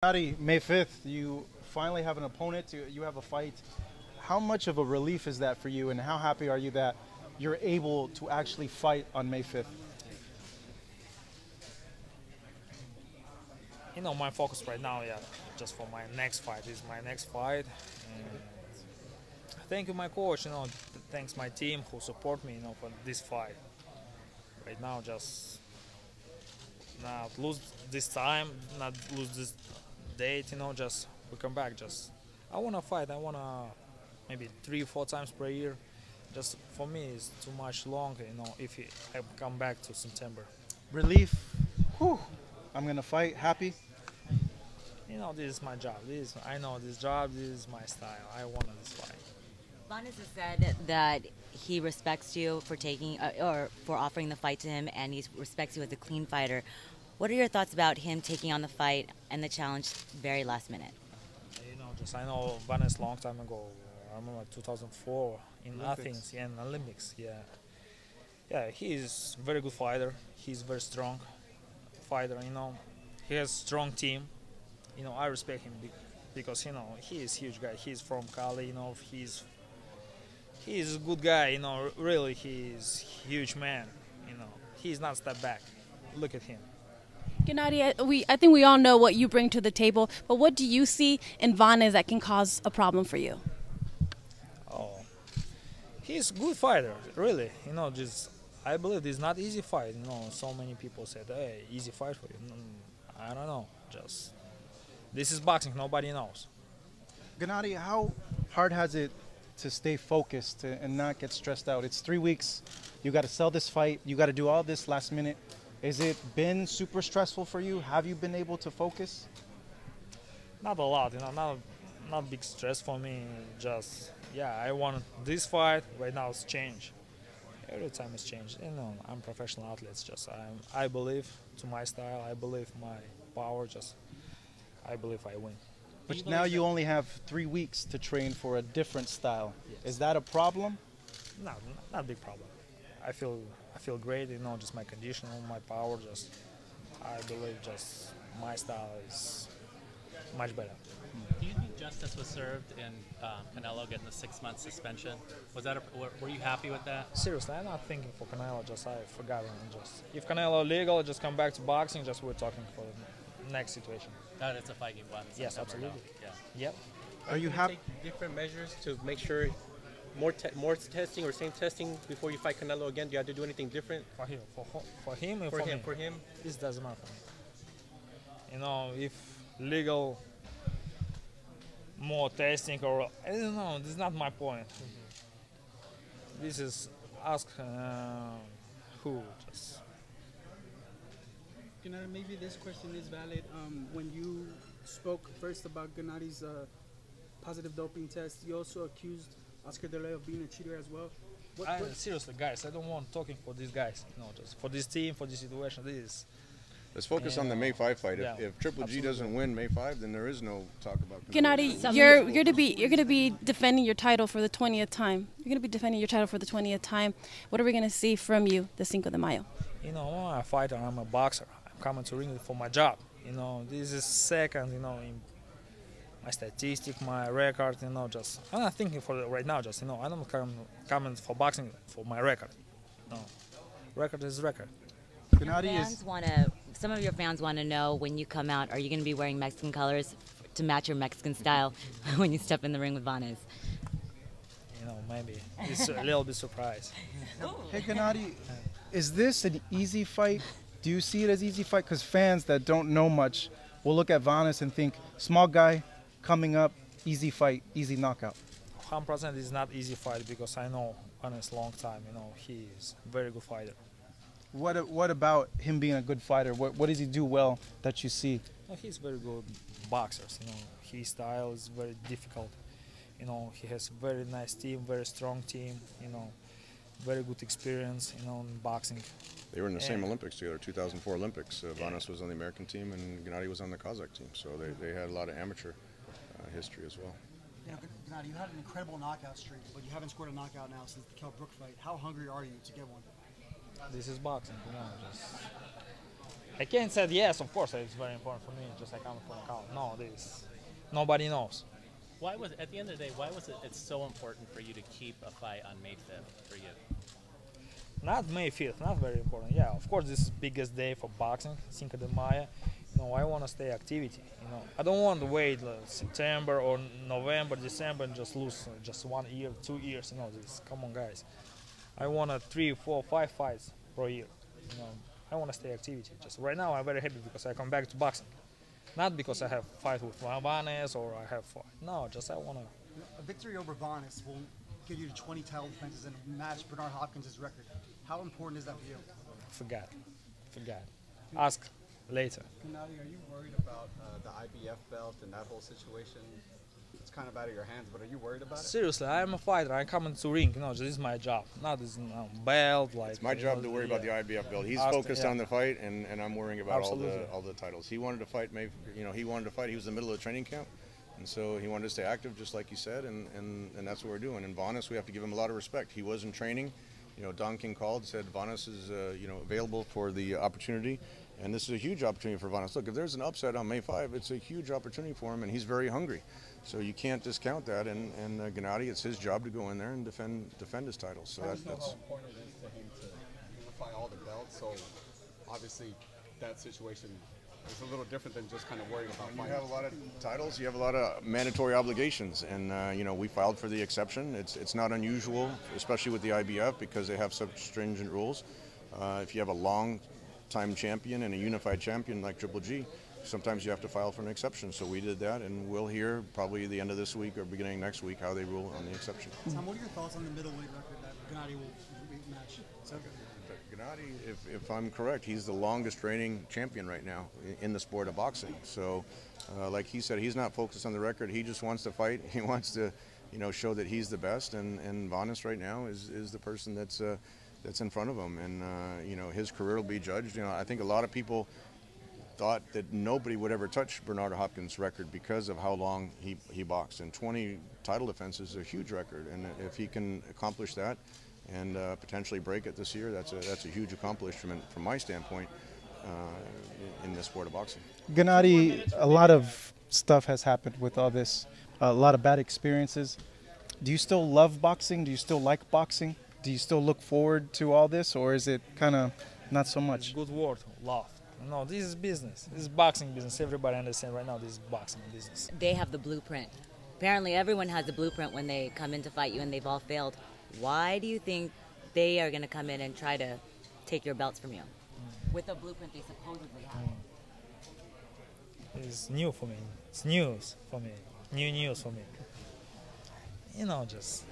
Gennady, May 5th, you finally have an opponent, you have a fight. How much of a relief is that for you, and how happy are you that you're able to actually fight on May 5th? My focus right now, yeah, just for my next fight. This is my next fight. And thank you, my coach. Thanks my team who support me, for this fight. Right now, just not lose this time, not lose this date. Just we come back. Just I wanna fight. I wanna maybe 3 or 4 times per year. Just for me, it's too much long. If I come back to September. Relief. Whew. I'm gonna fight. Happy. This is my job. I know this job. This is my style. I want this fight. Vanes has said that he respects you for taking or for offering the fight to him, and he respects you as a clean fighter. What are your thoughts about him taking on the fight and the challenge very last minute? I know Vanes long time ago. I remember 2004 in Athens, in Olympics. Yeah, he is very good fighter. He's very strong fighter. He has strong team. I respect him because he is huge guy. He's from Cali. He's a good guy. Really, he's huge man. He's not step back. Look at him. Gennady, I think we all know what you bring to the table, but what do you see in Vanes that can cause a problem for you? Oh, he's a good fighter, really. I believe this is not easy fight. So many people said, "Hey, easy fight for you." I don't know. This is boxing. Nobody knows. Gennady, how hard has it to stay focused and not get stressed out? It's 3 weeks. You got to sell this fight. You got to do all this last minute. Has it been super stressful for you? Have you been able to focus? Not a lot, not big stress for me. I want this fight. Right now it's change. Every time it's changed. I'm a professional athlete. I believe to my style. I believe my power. I believe I win. But now you only have 3 weeks to train for a different style. Yes. Is that a problem? No, not a big problem. I feel great. Just my condition, my power. I believe my style is much better. Do you think justice was served in Canelo getting the 6-month suspension? Were you happy with that? Seriously, I'm not thinking for Canelo. I forgot him. If Canelo legal, just come back to boxing. We're talking for the next situation. That it's a fight you won. Yes, absolutely. Yeah. Yep. Are you happy? Take different measures to make sure more testing or same testing before you fight Canelo again? Do you have to do anything different? For him, for him, and for me. For him. This doesn't matter for me. If legal more testing or I don't know, this is not my point. This is ask who. Maybe this question is valid. When you spoke first about Gennady's positive doping test, you also accused Oscar De Leo of being a cheater as well. Seriously, guys, I don't want talking for these guys. Just for this team, for this situation. Let's focus on the May 5 fight. Yeah, if Triple G doesn't win May 5, then there is no talk about Gennady, you're gonna be defending your title for the 20th time. You're gonna be defending your title for the 20th time. What are we gonna see from you the Cinco de Mayo? I'm a fighter. I'm a boxer. I'm coming to ring for my job. This is second. In my statistic, my record. I'm not thinking for it right now. I don't come for boxing for my record. No, record is record. Some of your fans want to know when you come out, are you going to be wearing Mexican colors to match your Mexican style when you step in the ring with Vanes? Maybe. It's a little bit surprised. Hey, Gennady, is this an easy fight? Do you see it as easy fight? Because fans that don't know much will look at Vanes and think, small guy, coming up, easy fight, easy knockout. 100% is not easy fight because I know Vanes long time. He is a very good fighter. What about him being a good fighter? What does he do well that you see? He's very good boxer. His style is very difficult. He has very nice team, very strong team. Very good experience. In boxing. They were in the same Olympics together, 2004 Olympics. Vanes was on the American team and Gennady was on the Kazakh team. So they had a lot of amateur history as well. Gennady, you had an incredible knockout streak, but you haven't scored a knockout now since the Kell Brook fight. How hungry are you to get one? This is boxing, I can't say yes, of course, it's very important for me, just like I'm from Cal. No, this, nobody knows. Why was, at the end of the day, why was it's so important for you to keep a fight on May 5th for you? Not May 5th, not very important. Yeah, of course, this is biggest day for boxing, Cinco de Mayo. You know, I want to stay activity. You know, I don't want to wait September or November, December, and just lose just 1 year, 2 years. You know, this. Come on, guys. I want 3, 4, 5 fights per year. You know, I want to stay activity. Just right now, I'm very happy because I come back to boxing. Not because I have fight with Vanes or I have fight. No, just I want to. A victory over Vanes will give you 20 title defenses and match Bernard Hopkins' record. How important is that for you? Forgot. Ask later. Gennady, are you worried about the IBF belt and that whole situation? It's kind of out of your hands, but are you worried about it? Seriously, I'm a fighter. I come into ring. You know, this is my job. Not this belt. Like It's my job to worry about the IBF belt. He's focused on the fight, and I'm worrying about all the titles. He wanted to fight. He wanted to fight. He was in the middle of the training camp, and so he wanted to stay active, just like you said, and that's what we're doing. And Vanes, we have to give him a lot of respect. He was in training. You know, Don King called, said Vanes is available for the opportunity, and this is a huge opportunity for Vanes. Look, if there's an upset on May 5, it's a huge opportunity for him, and he's very hungry. So you can't discount that. And Gennady, it's his job to go in there and defend his title. So that's how important it is to him to unify all the belts. So obviously, that situation is a little different than just kind of worrying about. When you have a lot of titles, you have a lot of mandatory obligations, and we filed for the exception. It's not unusual, especially with the IBF, because they have such stringent rules. If you have a long-time champion and a unified champion like Triple G, sometimes you have to file for an exception. So we did that, and we'll hear probably the end of this week or beginning next week how they rule on the exception. Tom, what are your thoughts on the middleweight record that Gennady will match? Gennady, if I'm correct, he's the longest reigning champion right now in the sport of boxing. So, like he said, he's not focused on the record. He just wants to fight. He wants to, show that he's the best. And Vanes right now is the person that's in front of him. And his career will be judged. I think a lot of people thought that nobody would ever touch Bernard Hopkins' record because of how long he boxed. And 20 title defenses is a huge record. And if he can accomplish that, and potentially break it this year, that's a huge accomplishment from my standpoint in the sport of boxing. Gennady, a lot of stuff has happened with all this, a lot of bad experiences. Do you still love boxing? Do you still like boxing? Do you still look forward to all this, or is it kind of not so much? Good word, love. No, this is business. This is boxing business. Everybody understands right now this is boxing business. They have the blueprint. Apparently everyone has the blueprint when they come in to fight you, and they've all failed. Why do you think they are going to come in and try to take your belts from you with the blueprint they supposedly have? It's new for me. It's news for me. New news for me. Just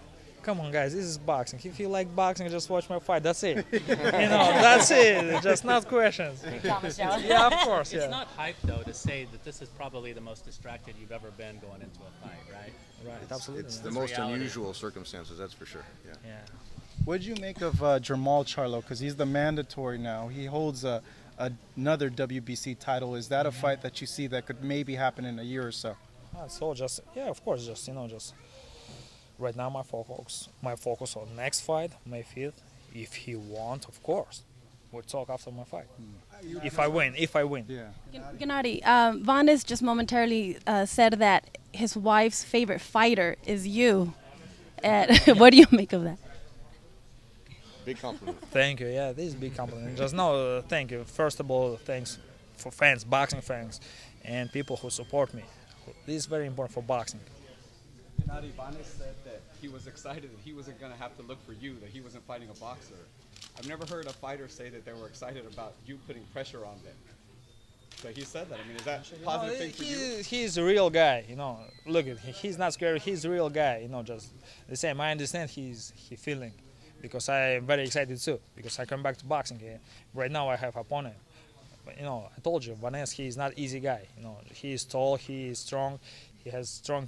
come on, guys. This is boxing. If you like boxing, just watch my fight. That's it. That's it. Just not questions. Yeah, of course. It's not hype though to say that this is probably the most distracted you've ever been going into a fight, right? Right. Absolutely. It's the most unusual circumstances, that's for sure. Yeah. What did you make of Jermall Charlo? Because he's the mandatory now. He holds another WBC title. Is that a fight that you see that could maybe happen in a year or so? So of course, just right now my focus on next fight, May 5th. If he wants, of course, we'll talk after my fight. If I win. Yeah. Gennady, Vanes just momentarily said that his wife's favorite fighter is you. What do you make of that? Big compliment. Thank you. Yeah, this is a big compliment. Just thank you. First of all, thanks for fans, boxing fans, and people who support me. This is very important for boxing. Gennady, Vanes said that he was excited that he wasn't going to have to look for you, that he wasn't fighting a boxer. I've never heard a fighter say that they were excited about you putting pressure on them. So he said that. I mean, is that a positive thing for you? He's a real guy, Look, he's not scary. He's a real guy, just the same. I understand he feeling, because I am very excited too, because I come back to boxing. Right now I have opponent. But, I told you, Vanes, he is not easy guy. He is tall, he is strong, he has strong